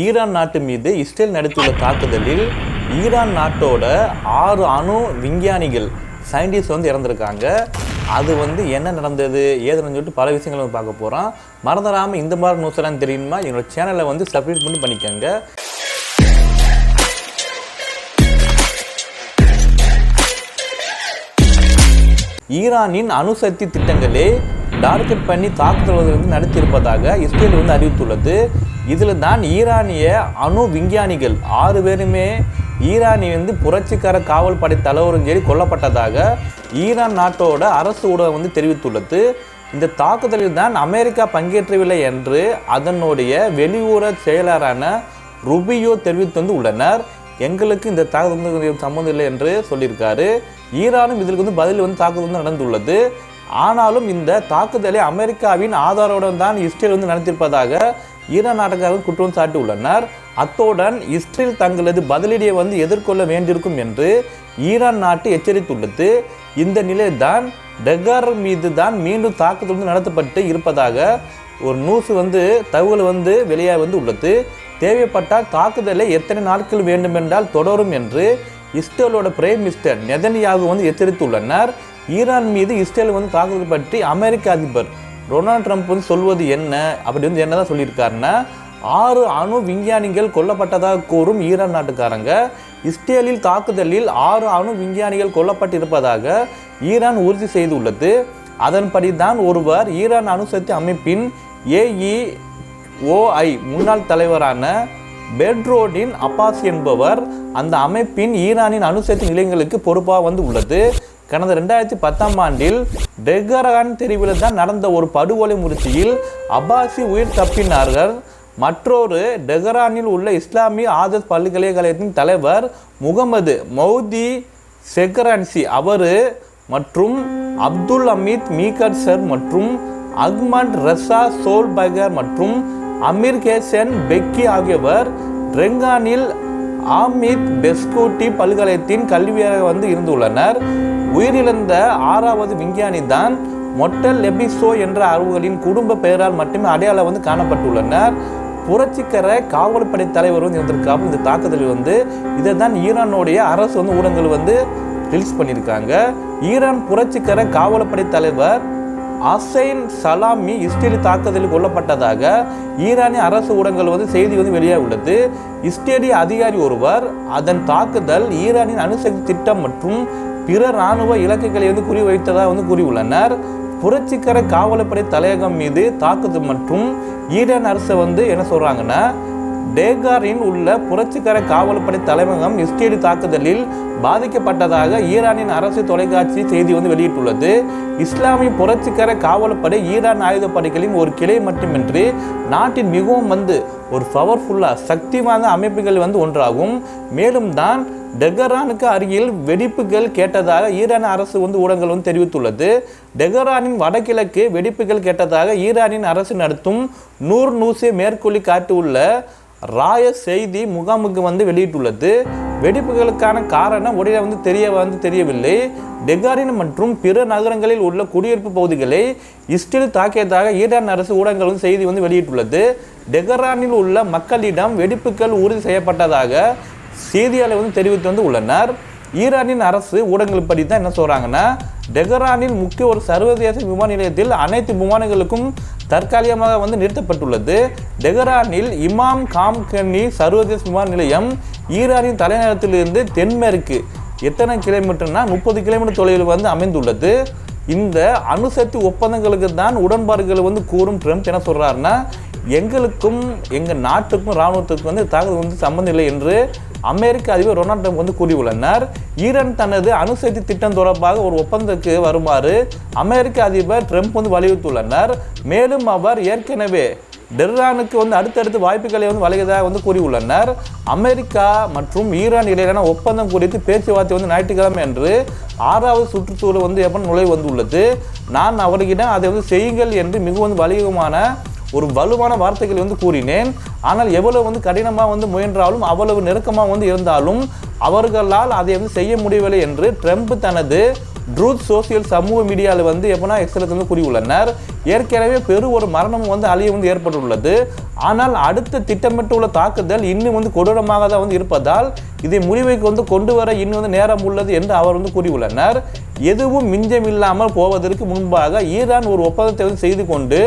Iran நாட்டு மீது Israel நடத்தியுள்ள தாக்குதலில் ஈரான் நாட்டோட 6 அணு விஞ்ஞானிகள் சயின்டிஸ்ட் வந்து இறந்துருக்காங்க. அது வந்து என்ன நடந்தது ஏதுன்னு சொல்லிட்டு பல விஷயங்கள் வந்து பார்க்க போகிறோம். மறந்துடாமல் இந்த மாதிரி நியூஸ்லாம் தெரியுமா என்னோட சேனலை வந்து சப்ஸ்கிரைப் பண்ணிக்கோங்க. ஈரானின் அணுசக்தி திட்டங்களே டார்கெட் பண்ணி தாக்குதல் வந்து நடத்தியிருப்பதாக இஸ்ரேல் வந்து அறிவித்துள்ளது. இதில் தான் ஈரானிய அணு விஞ்ஞானிகள் 6 பேருமே ஈரானி வந்து புரட்சிகர காவல் படை தலைவரும் சரி கொல்லப்பட்டதாக ஈரான் நாட்டோட அரசு ஊடகம் வந்து தெரிவித்துள்ளது. இந்த தாக்குதலில் தான் அமெரிக்கா பங்கேற்றவில்லை என்று அதனுடைய வெளியுறவு செயலரான ருபியோ தெரிவித்து வந்து உள்ளனர். எங்களுக்கு இந்த தாக்குதல் சம்மந்தம் இல்லை என்று சொல்லியிருக்காரு. ஈரானும் இதற்கு வந்து பதில் வந்து தாக்குதல் வந்து நடந்துள்ளது. ஆனாலும் இந்த தாக்குதலை அமெரிக்காவின் ஆதரவுடன் தான் இஸ்ரேல் வந்து நடத்தியிருப்பதாக ஈரான் நாட்டுக்காரர்கள் குற்றம் சாட்டி உள்ளனர். அத்துடன் இஸ்ரேல் தங்களது பதிலடியை வந்து எதிர்கொள்ள வேண்டியிருக்கும் என்று ஈரான் நாட்டு எச்சரித்துள்ளது. இந்த நிலையில்தான் டெஹ்ரான் மீது தான் மீண்டும் தாக்குதல் வந்து நடத்தப்பட்டு இருப்பதாக ஒரு நியூஸ் வந்து தகவல் வந்து வெளியாக வந்து உள்ளது. தேவைப்பட்டால் தாக்குதலை எத்தனை நாட்கள் வேண்டுமென்றால் தொடரும் என்று இஸ்ரேலோட பிரைம் மினிஸ்டர் நெதன்யாகு வந்து எச்சரித்துள்ளனர். ஈரான் மீது இஸ்ரேல் வந்து தாக்குதல் பற்றி அமெரிக்க அதிபர் டொனால்ட் ட்ரம்ப் வந்து சொல்வது என்ன அப்படி வந்து என்னதான் சொல்லியிருக்காருன்னா 6 அணு விஞ்ஞானிகள் கொல்லப்பட்டதாக கூறும் ஈரான் நாட்டுக்காரங்க இஸ்ரேலில் தாக்குதலில் 6 அணு விஞ்ஞானிகள் கொல்லப்பட்டிருப்பதாக ஈரான் உறுதி செய்துள்ளது. அதன்படி தான் ஒருவர் ஈரான் அணுசக்தி அமைப்பின் AEOI முன்னாள் தலைவரான பெட்ரோடின் அப்பாஸ் என்பவர் அந்த அமைப்பின் ஈரானின் அணுசக்தி நிலையங்களுக்கு பொறுப்பாக வந்து உள்ளது. கடந்த 2010ஆம் ஆண்டில் டெஹ்ரான் தெருவில் தான் நடந்த ஒரு படுகொலை முயற்சியில் அப்பாசி உயிர் தப்பினார்கள். மற்றொரு டெஹ்ரானில் உள்ள இஸ்லாமிய ஆதர்ஸ் பல்கலைக்கழகத்தின் தலைவர் முகமது மௌதி செக்ரான்சி அவர் மற்றும் அப்துல் அமீத் மீகர்சர் மற்றும் அஹ்மத் ரஸா சோல்பகர் மற்றும் அமீர் ஹேசன் பெக்கி ஆகியவர் ரெங்கானில் ஆமித் பெஸ்கோட்டி பல்கலைக்கழகத்தின் கல்வியாக வந்து இருந்துள்ளனர். உயிரிழந்த 6வது விஞ்ஞானி தான் மொட்டல் லெபிசோ என்ற அவர்களின் குடும்ப பெயரால் மட்டுமே அடையாளம் வந்து காணப்பட்டுள்ளனர். புரட்சிகர காவல்படை தலைவர் வந்து இருந்திருக்காங்க. இந்த தாக்குதல் வந்து இதை தான் ஈரானுடைய அரசு வந்து ஊடகங்கள் வந்து ரிலீஸ் பண்ணியிருக்காங்க. ஈரான் புரட்சிகர காவல்படை தலைவர் ஹசைன் சலாமி இஸ்ரேலி தாக்குதலில் கொல்லப்பட்டதாக ஈரானிய அரசு ஊடகங்கள் வந்து செய்தி வந்து வெளியாக உள்ளது. இஸ்ரேலிய அதிகாரி ஒருவர் அதன் தாக்குதல் ஈரானின் அணுசக்தி திட்டம் மற்றும் பிற இராணுவ இலக்குகளை வந்து குறிவைத்ததாக வந்து கூறியுள்ளனர். புரட்சிகர காவல்படை தலையகம் மீது தாக்குதல் மற்றும் ஈரான் அரசு வந்து என்ன சொல்றாங்கன்னா டெஹ்ரானில் உள்ள புரட்சிகர காவல்படை தலைமையகம் இஸ்ரேலி தாக்குதலில் பாதிக்கப்பட்டதாக ஈரானின் அரசு தொலைக்காட்சி செய்தி வந்து வெளியிட்டுள்ளது. இஸ்லாமிய புரட்சிகர காவல்படை ஈரான் ஆயுதப்படைகளின் ஒரு கிளை மட்டுமின்றி நாட்டின் மிகவும் வந்து ஒரு பவர்ஃபுல்லாக சக்திவான அமைப்புகள் வந்து ஒன்றாகும். மேலும் தான் டெஹ்ரானுக்கு அருகில் வெடிப்புகள் கேட்டதாக ஈரான் அரசு வந்து ஊடகங்கள் வந்து தெரிவித்துள்ளது. டெஹ்ரானின் வடகிழக்கு வெடிப்புகள் கேட்டதாக ஈரானின் அரசு நடத்தும் நூர் நியூஸை மேற்கொள்ளி காட்டியுள்ள ராய செய்தி முகாமுக்கு வந்து வெளியிட்டுள்ளது. வெடிப்புகளுக்கான காரணம் உடைய வந்து தெரியவில்லை. டெஹ்ரான் மற்றும் பிற நகரங்களில் உள்ள குடியிருப்பு பகுதிகளை இஸ்ரேல் தாக்கியதாக ஈரான் அரசு ஊடகங்கள் வந்து செய்தி வந்து வெளியிட்டுள்ளது. டெஹ்ரானில் உள்ள மக்களிடம் வெடிப்புகள் உறுதி செய்யப்பட்டதாக செய்தியாளர் வந்து தெரிவித்து வந்து உள்ளனர். ஈரானின் அரசு ஊடகங்கள் படி தான் என்ன சொல்றாங்கன்னா டெஹ்ரானில் முக்கிய ஒரு சர்வதேச விமான நிலையத்தில் அனைத்து விமானங்களுக்கும் தற்காலிகமாக வந்து நிறுத்தப்பட்டுள்ளது. டெஹ்ரானில் இமாம் காம்கனி சர்வதேச விமான நிலையம் ஈரானின் தலைநகரத்திலிருந்து தென்மேற்கு எத்தனை கிலோமீட்டர்னா 30 கிலோமீட்டர் தொலைவில் வந்து அமைந்துள்ளது. இந்த அணுசக்தி ஒப்பந்தங்களுக்கு தான் உடன்பாடுகள் வந்து கூறும் ட்ரம்ப் என்ன சொல்றாருன்னா எங்களுக்கும் எங்கள் நாட்டுக்கும் இராணுவத்துக்கும் வந்து தாக்குதல் வந்து சம்பந்தம் இல்லை என்று அமெரிக்க அதிபர் டொனால்ட் ட்ரம்ப் வந்து கூறியுள்ளனர். ஈரான் தனது அணுசக்தி திட்டம் தொடர்பாக ஒரு ஒப்பந்தத்துக்கு வருமாறு அமெரிக்க அதிபர் ட்ரம்ப் வந்து வலியுறுத்தியுள்ளனர். மேலும் அவர் ஏற்கனவே டெஹ்ரானுக்கு வந்து அடுத்தடுத்து வாய்ப்புகளை வந்து வழங்கியதாக வந்து கூறியுள்ளனர். அமெரிக்கா மற்றும் ஈரான் இடையிலான ஒப்பந்தம் குறித்து பேச்சுவார்த்தை வந்து ஞாயிற்றுக்கிழமை என்று 6வது சுற்றுச்சூழல் வந்து எப்போ நுழைவு வந்துள்ளது. நான் அவர்களிடம் அதை வந்து செய்யுங்கள் என்று மிகவும் வலியுமான ஒரு வலுவான வார்த்தைகள் வந்து கூறினேன். ஆனால் எவ்வளவு வந்து கடினமாக வந்து முயன்றாலும் அவ்வளவு நெருக்கமாக வந்து இருந்தாலும் அவர்களால் அதை வந்து செய்ய முடியவில்லை என்று ட்ரம்ப் தனது ட்ரூத் சோசியல் சமூக மீடியாவில் வந்து எப்படின்னா எக்ஸலுக்கு வந்து கூறியுள்ளனர். ஏற்கனவே ஒரு மரணம் வந்து அழிய வந்து ஏற்பட்டுள்ளது. ஆனால் அடுத்த திட்டமிட்டுள்ள தாக்குதல் இன்னும் வந்து கொடூரமாக தான் வந்து இருப்பதால் இதை முடிவுக்கு வந்து கொண்டு வர இன்னும் வந்து நேரம் உள்ளது என்று அவர் வந்து கூறியுள்ளனர். எதுவும் மிஞ்சமில்லாமல் போவதற்கு முன்பாக ஈரான் ஒரு ஒப்பந்தத்தை வந்து செய்து கொண்டு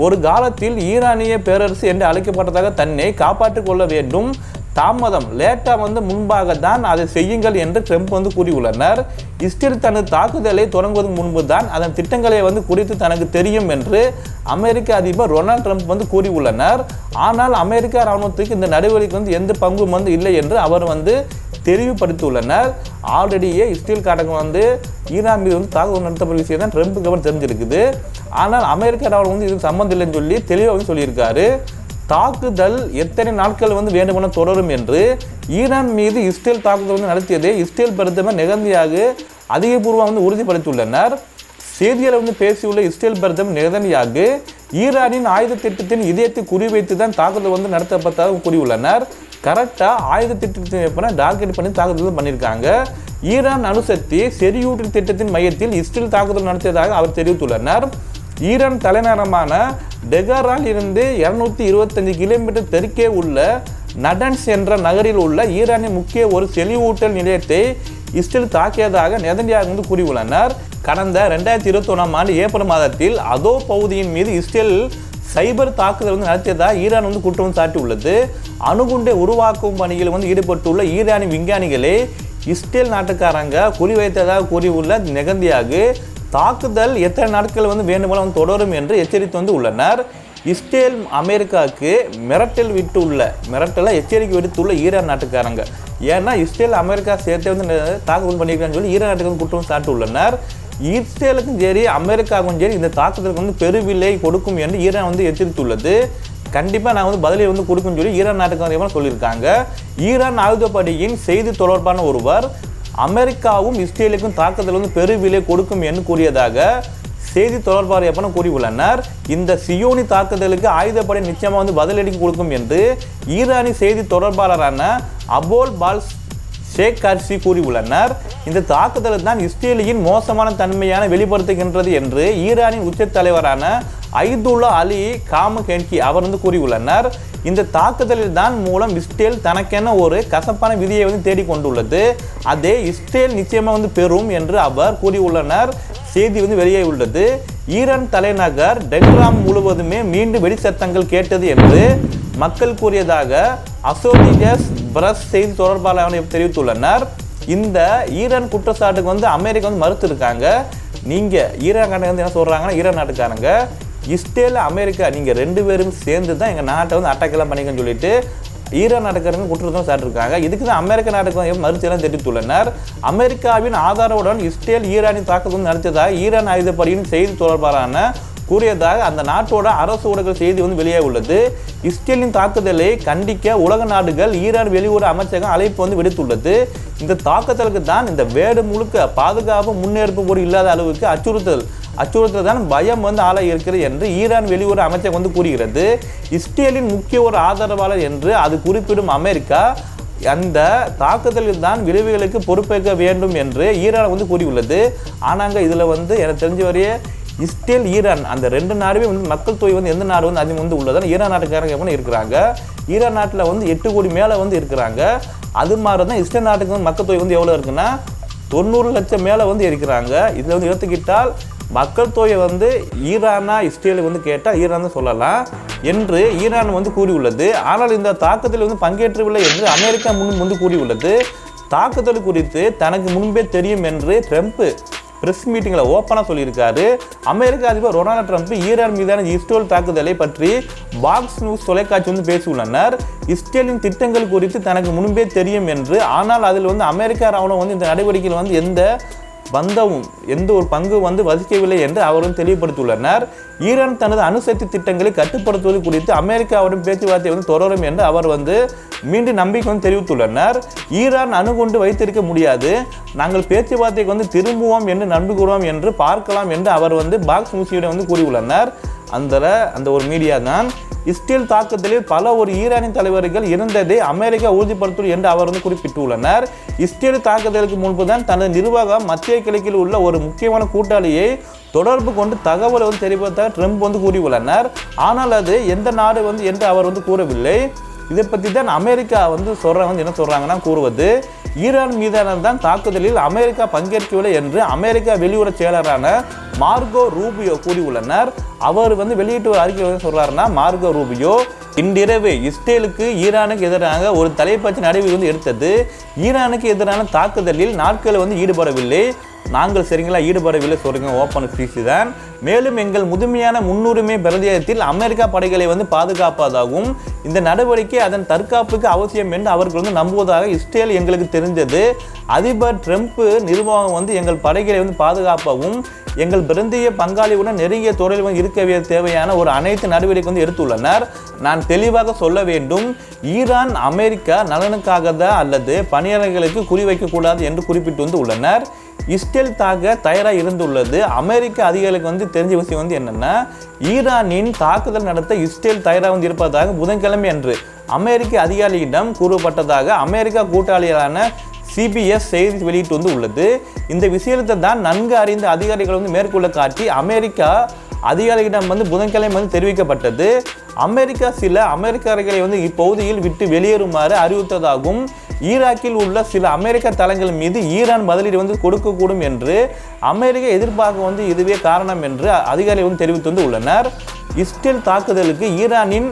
ஒரு காலத்தில் ஈரானிய பேரரசு என்று அழைக்கப்பட்டதாக தன்னை காப்பாற்றிக் கொள்ள வேண்டும். தாமதம் லேட்டாக வந்து முன்பாக தான் அதை செய்யுங்கள் என்று ட்ரம்ப் வந்து கூறியுள்ளனர். இஸ்ரேல் தனது தாக்குதலை தொடங்குவதற்கு முன்பு தான் அதன் திட்டங்களை வந்து குறித்து தனக்கு தெரியும் என்று அமெரிக்க அதிபர் டொனால்ட் ட்ரம்ப் வந்து கூறியுள்ளனர். ஆனால் அமெரிக்க இராணுவத்துக்கு இந்த நடவடிக்கை வந்து எந்த பங்கும் வந்து இல்லை என்று அவர் வந்து தெரிவுபடுத்தியுள்ளனர். ஆல்ரெடியே இஸ்ரேல் காரங்க வந்து ஈரான் மீது வந்து தாக்குதல் நடத்தப்பட்ட விஷயம் தான் ட்ரம்ப்புக்கு அவர் தெரிஞ்சிருக்குது. ஆனால் அமெரிக்க இராணுவம் வந்து இது சம்மந்தம் இல்லைன்னு சொல்லி தெளிவாக வந்து சொல்லியிருக்காரு. தாக்குதல் எத்தனை நாட்கள் வந்து வேண்டுமென தொடரும் என்று ஈரான் மீது இஸ்ரேல் தாக்குதல் வந்து நடத்தியதை இஸ்ரேல் பிரதமர் நெதன்யாகு அதிகபூர்வமாக வந்து உறுதிப்படுத்தியுள்ளனர். செய்திகளை வந்து பேசியுள்ள இஸ்ரேல் பிரதமர் நெதன்யாகு ஈரானின் ஆயுத திட்டத்தின் இதயத்தை குறிவைத்து தான் தாக்குதல் வந்து நடத்தப்பட்டதாக கூறியுள்ளனர். கரெக்டாக ஆயுத திட்டத்தை எப்படின்னா டார்கெட் பண்ணி தாக்குதல் பண்ணியிருக்காங்க. ஈரான் அணுசக்தி செறிவூட்டல் திட்டத்தின் மையத்தில் இஸ்ரேல் தாக்குதல் நடத்தியதாக அவர் தெரிவித்துள்ளனர். ஈரான் தலைநகரமான டெஹரானில் இருந்து 225 கிலோமீட்டர் தெற்கே உள்ள நடன்ஸ் என்ற நகரில் உள்ள ஈரானின் முக்கிய ஒரு செறிவூட்டல் நிலையத்தை இஸ்ரேல் தாக்கியதாக நெதன்யாகு வந்து கூறியுள்ளனர். கடந்த 2021ஆம் ஆண்டு ஏப்ரல் மாதத்தில் அதோ பகுதியின் மீது இஸ்ரேல் சைபர் தாக்குதல் வந்து நடத்தியதாக ஈரான் வந்து குற்றம் சாட்டியுள்ளது. அணுகுண்டை உருவாக்கும் பணியில் வந்து ஈடுபட்டுள்ள ஈரானின் விஞ்ஞானிகளை இஸ்ரேல் நாட்டுக்காரங்க குறிவைத்ததாக கூறியுள்ள நெதன்யாகு தாக்குதல் எத்தனை நாட்கள் வந்து வேண்டுமானால் வந்து தொடரும் என்று எச்சரித்து வந்து உள்ளனர். இஸ்ரேல் அமெரிக்காவுக்கு மிரட்டலை எச்சரிக்கை விடுத்துள்ள ஈரான் நாட்டுக்காரங்க. ஏன்னா இஸ்ரேல் அமெரிக்கா சேர்த்து வந்து தாக்குதல் பண்ணியிருக்கான்னு சொல்லி ஈரான் நாட்டுக்கு வந்து குற்றம் சாட்டி உள்ளனர். இஸ்ரேலுக்கும் சரி அமெரிக்காவுக்கும் சரி இந்த தாக்குதலுக்கு வந்து பெருவிலை கொடுக்கும் என்று ஈரான் வந்து எச்சரித்துள்ளது. கண்டிப்பாக நான் வந்து பதிலை வந்து கொடுக்குன்னு சொல்லி ஈரான் நாட்டுக்கு சொல்லியிருக்காங்க. ஈரான் ஆயுதப்படையின் செய்தி தொடர்பான ஒருவர் அமெரிக்காவும் இஸ்ரேலுக்கும் தாக்குதல் வந்து பெருவிலை கொடுக்கும் என்று கூறியதாக செய்தி தொடர்பாளர் எப்பன கூறியுள்ளனர். இந்த சியோனி தாக்குதலுக்கு ஆயுதப்படை நிச்சயமாக வந்து பதிலடி கொடுக்கும் என்று ஈரானி செய்தி தொடர்பாளரான அபோல் பால் ஷேக் கர்சி கூறியுள்ளனர். இந்த தாக்குதல் தான் இஸ்ரேலியின் மோசமான தன்மையான வெளிப்படுத்துகின்றது என்று ஈரானின் உச்ச தலைவரான ஐதுல்லா அலி காமகென்கி அவர் வந்து கூறியுள்ளனர். இந்த தாக்குதலில் தான் மூலம் இஸ்ரேல் தனக்கென ஒரு கசப்பான விதியை வந்து தேடிக்கொண்டுள்ளது. அதே இஸ்ரேல் நிச்சயமாக வந்து பெறும் என்று அவர் கூறியுள்ளனர். செய்தி வந்து வெளியே உள்ளது. ஈரான் தலைநகர் டெஹ்ரான் முழுவதுமே மீண்டும் வெடி சத்தங்கள் கேட்டது என்று மக்கள் கூறியதாக அசோசியேட்டட் பிரஸ் செய்தி தொடர்பாளர் தெரிவித்துள்ளனர். இந்த ஈரான் குற்றச்சாட்டுக்கு வந்து அமெரிக்கா வந்து மறுத்து இருக்காங்க. நீங்கள் ஈரான் நாட்டுக்கு வந்து என்ன சொல்கிறாங்கன்னா ஈரான் நாட்டுக்காரங்க இஸ்ரேல் அமெரிக்கா நீங்கள் 2 பேரும் சேர்ந்து தான் எங்கள் நாட்டை வந்து அட்டாக்கெல்லாம் பண்ணிக்கன்னு சொல்லிட்டு ஈரான் நாட்டுக்காரங்க குற்றத்தான் சாட்டிருக்காங்க. இதுக்கு தான் அமெரிக்க நாட்டுக்கு மறுச்செல்லாம் தெரிவித்துள்ளனர். அமெரிக்காவின் ஆதரவுடன் இஸ்ரேல் ஈரானின் தாக்குதல் நடத்தியதாக ஈரான் ஆயுதப்படையின் செய்தி தொடர்பாளரான கூறியதாக அந்த நாட்டோட அரசு ஊடகங்கள் செய்தி வந்து வெளியே உள்ளது. இஸ்ரேலின் தாக்குதலை கண்டிக்க உலக நாடுகள் ஈரான் வெளியுறவு அமைச்சகம் அழைப்பு வந்து விடுத்துள்ளது. இந்த தாக்குதலுக்கு தான் இந்த வேடு முழுக்க பாதுகாப்பு முன்னெடுப்பு போடு இல்லாத அளவுக்கு அச்சுறுத்தல் தான் பயம் வந்து ஆளாக இருக்கிறது என்று ஈரான் வெளியுறவு அமைச்சகம் வந்து கூறுகிறது. இஸ்ரேலின் முக்கிய ஒரு ஆதரவாளர் என்று அது குறிப்பிடும் அமெரிக்கா அந்த தாக்குதலில் தான் விளைவுகளுக்கு பொறுப்பேற்க வேண்டும் என்று ஈரான் வந்து கூறியுள்ளது. ஆனாங்க இதில் வந்து எனக்கு தெரிஞ்ச வரையே இஸ்ரேல் ஈரான் அந்த 2 நாடுமே வந்து மக்கள் தொகை வந்து எந்த நாடு வந்து அதிகம் வந்து உள்ளதுன்னு ஈரான் நாட்டுக்காரங்க எப்படி இருக்கிறாங்க. ஈரான் நாட்டில் வந்து 8 கோடி மேலே வந்து இருக்கிறாங்க. அது மாதிரி தான் இஸ்ரேல் நாட்டுக்கு வந்து மக்கள் தொகை வந்து எவ்வளோ இருக்குன்னா 90 லட்சம் மேலே வந்து இருக்கிறாங்க. இதில் வந்து எடுத்துக்கிட்டால் மக்கள் தொகை வந்து ஈரானா இஸ்ரேலுக்கு வந்து கேட்டால் ஈரான் தான் சொல்லலாம் என்று ஈரான் வந்து கூறியுள்ளது. ஆனால் இந்த தாக்குதலில் வந்து பங்கேற்றவில்லை என்று அமெரிக்கா வந்து கூறியுள்ளது. தாக்குதல் குறித்து தனக்கு முன்பே தெரியும் என்று ட்ரம்ப் பிரஸ் மீட்டிங்கில் ஓப்பனாக சொல்லியிருக்காரு. அமெரிக்க அதிபர் டொனால்ட் ட்ரம்ப் ஈரான் மீதான இஸ்ரேல் தாக்குதலை பற்றி பாக்ஸ் நியூஸ் தொலைக்காட்சி வந்து பேசியுள்ளனர். இஸ்ரேலின் திட்டங்கள் குறித்து தனக்கு முன்பே தெரியும் என்று, ஆனால் அதில் வந்து அமெரிக்கா ராணுவம் வந்து இந்த நடவடிக்கையில் வந்து எந்த ஒரு பங்கு வந்து வகிக்கவில்லை என்று அவரும் தெளிவுபடுத்தியுள்ளனர். ஈரான் தனது அணுசக்தி திட்டங்களை கட்டுப்படுத்துவது குறித்து அமெரிக்காவுடன் பேச்சுவார்த்தை வந்து தொடரும் என்று அவர் வந்து மீண்டும் நம்பிக்கை வந்து தெரிவித்துள்ளனர். ஈரான் அணுகுண்டு வைத்திருக்க முடியாது, நாங்கள் பேச்சுவார்த்தைக்கு வந்து திரும்புவோம் என்று நம்புகிறோம் என்று பார்க்கலாம் என்று அவர் வந்து பாக்ஸ் நியூஸிடம் வந்து கூறியுள்ளனர். அந்த ஒரு மீடியா தான் இஸ்ரேல் தாக்குதலில் பல ஒரு ஈரானின் தலைவர்கள் இருந்ததை அமெரிக்கா உறுதிப்படுத்தும் என்று அவர் வந்து குறிப்பிட்டுள்ளனர். இஸ்ரேல் தாக்குதலுக்கு முன்புதான் தனது நிர்வாகம் மத்திய கிழக்கில் உள்ள ஒரு முக்கியமான கூட்டாளியை தொடர்பு கொண்டு தகவலை வந்து தெரிவித்ததாக ட்ரம்ப் வந்து கூறியுள்ளனர். ஆனால் அது எந்த நாடு வந்து என்று அவர் வந்து கூறவில்லை. இதை பற்றி தான் அமெரிக்கா வந்து சொல்கிறாங்க. என்ன சொல்கிறாங்கன்னா கூறுவது ஈரான் மீதான தான் தாக்குதலில் அமெரிக்கா பங்கேற்கவில்லை என்று அமெரிக்கா வெளியுறவு செயலரான மார்கோ ரூபியோ கூறியுள்ளனர். அவர் வந்து வெளியிட்டு ஒரு அறிக்கை வந்து சொல்கிறாருன்னா, மார்கோ ரூபியோ இன்றிரவு இஸ்ரேலுக்கு ஈரானுக்கு எதிராக ஒரு தலைப்பட்சி நடவடிக்கை வந்து எடுத்தது. ஈரானுக்கு எதிரான தாக்குதலில் நாட்கள் வந்து ஈடுபடவில்லை. நாங்கள் சரிங்களா ஈடுபடவில்லை சொல்கிறீங்க ஓப்பன் ஸ்பீச் தான். மேலும் எங்கள் முதுமையான முன்னுரிமை பிரதேசத்தில் அமெரிக்கா படைகளை வந்து பாதுகாப்பதாகவும் இந்த நடவடிக்கை அதன் தற்காப்புக்கு அவசியம் என்று அவர்கள் வந்து நம்புவதாக இஸ்ரேல் எங்களுக்கு தெரிந்தது. அதிபர் ட்ரம்ப் நிர்வாகம் வந்து எங்கள் படைகளை வந்து பாதுகாப்பவும் எங்கள் பிராந்திய பங்காளியுடன் நெருங்கிய தொடரில் இருக்கவே தேவையான ஒரு அனைத்து நடவடிக்கை வந்து எடுத்துள்ளனர். நான் தெளிவாக சொல்ல வேண்டும், ஈரான் அமெரிக்கா நலனுக்காக தான் அல்லது பணியாளர்களுக்கு குறிவைக்கக்கூடாது என்று குறிப்பிட்டு வந்து உள்ளனர். இஸ்ரேல் தாக்க தயாராக இருந்துள்ளது. அமெரிக்க அதிகாரிகளுக்கு வந்து தெரிஞ்ச விஷயம் வந்து என்னென்னா, ஈரானின் தாக்குதல் நடத்த இஸ்ரேல் தயாராக வந்து இருப்பதாக புதன்கிழமை அன்று அமெரிக்க அதிகாரிகளிடம் கூறப்பட்டதாக அமெரிக்கா கூட்டாளிகளான சிபிஎஸ் செய்தி வெளியிட்டு வந்து உள்ளது. இந்த விஷயத்தை தான் நன்கு அறிந்த அதிகாரிகள் வந்து மேற்கொள்ள காட்டி அமெரிக்கா அதிகாரிகளிடம் வந்து புதன்கிழமை வந்து தெரிவிக்கப்பட்டது. அமெரிக்கா சில அமெரிக்கர்களை வந்து இப்பகுதியில் விட்டு வெளியேறுமாறு அறிவித்ததாகவும் ஈராக்கில் உள்ள சில அமெரிக்க தளங்கள் மீது ஈரான் பதிலடி வந்து கொடுக்கக்கூடும் என்று அமெரிக்கா எதிர்பார்க்க வந்து இதுவே காரணம் என்று அதிகாரிகள் வந்து தெரிவித்து வந்து உள்ளனர். இஸ்ரேல் தாக்குதலுக்கு ஈரானின்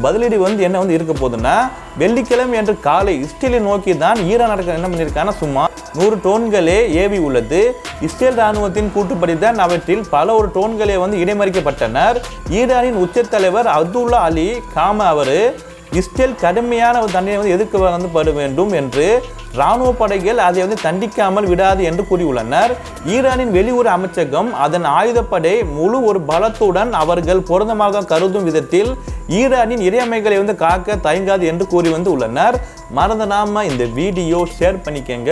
பதிலடி வந்து என்ன வந்து இருக்க போகுதுன்னா, வெள்ளிக்கிழமை என்று காலை இஸ்ரேலை நோக்கி தான் ஈரான் என்ன பண்ணியிருக்காங்கன்னா சுமார் 100 டோன்களே ஏவி உள்ளது. இஸ்ரேல் இராணுவத்தின் கூட்டுப்படி தான் அவற்றில் பல ஒரு டோன்களே வந்து இடைமறிக்கப்பட்டனர். ஈரானின் உச்ச தலைவர் அப்துல்லா அலி காம அவர் இஸ்ரேல் கடுமையான ஒரு தண்டனை வந்து எதிர்க்க வந்து பட வேண்டும் என்று இராணுவ படைகள் அதை வந்து தண்டிக்காமல் விடாது என்று கூறியுள்ளனர். ஈரானின் வெளியுறவு அமைச்சகம் அதன் ஆயுதப்படை முழு ஒரு பலத்துடன் அவர்கள் பொருத்தமாக கருதும் விதத்தில் ஈரானின் இறைமைகளை வந்து காக்க தயங்காது என்று கூறி வந்து உள்ளனர். மறந்துடாம இந்த வீடியோ ஷேர் பண்ணிக்கங்க.